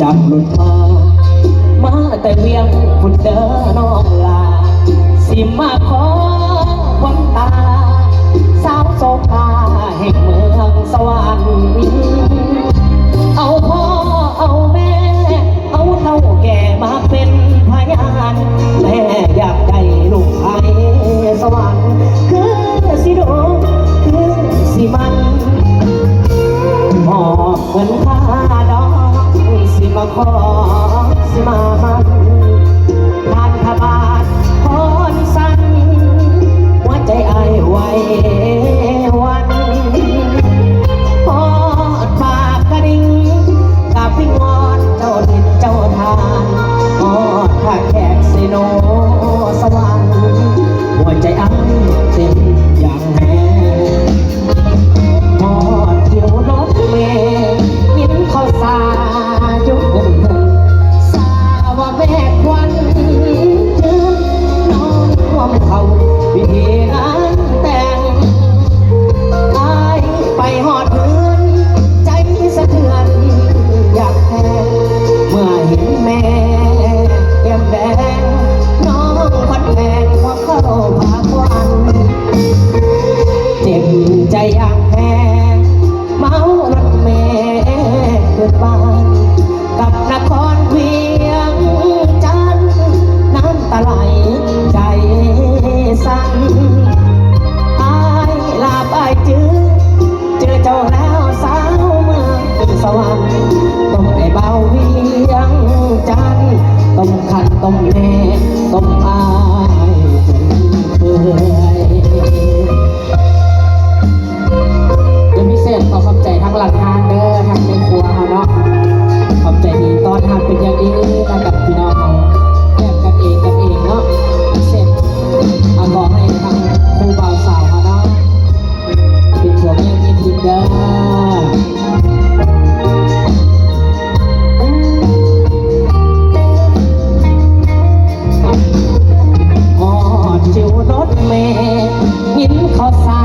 จับรถมาแต่เวียงพุ่นเด้อน้องลาสิมาขอควันตาสาวโซฟาแห่งเมืองสวรรค์เอาพ่อเอาแม่เอาเฒ่าแก่มาเป็นพยานแม่อยากได้ลูกไทยสวรรค์คือสิโดคือสิมันหอบเงินค่าดอกสิมาขอสิมามันทานขบาทพรสันหัวใจอายไว้วันพอดปากกระดิ่งกับพิงวอนเจ้าถิ่นเจ้าทานพอดผ้าแขกสิโนสวรรค์หัวใจอายเต้นอย่างแห้พอดเที่ยวรถเมล์ยิ้มเข้าสายุคสาวแม่ควันเจอน้องความเขาวิธีงานแต่งอายไปหอดเพื่อนใจสะเทือนอยากแทงเมื่อเห็นแม่แก้มแดงน้องพัดแพงความเข้าพาควันเจ็บใจอย่างแพ้เมารถเมล์เกิดบ้านกับนครเวียงจันทร์น้ำตาไหลใจสั่นอายลาไปเจอเจ้าแล้วสาวเมืองสวรรค์ต้องไอ้เบาเวียงจันทร์ต้องขัดต้องแม่ต้องอายเปื่อยยังพิเศษขอขอบใจทั้งหลังทางเด้อทั้งในครัวเขาเนาะขอบใจดีตอนทำเป็นอย่างนี้นะกับพี่น้องเขาแยกกันเองเนาะพิเศษเอาขอให้ทางครูบ่าวสาวเขาเนาะเป็นผัวเมียมีทีมเด้อหอดจิวรถเมล์หินข้อสา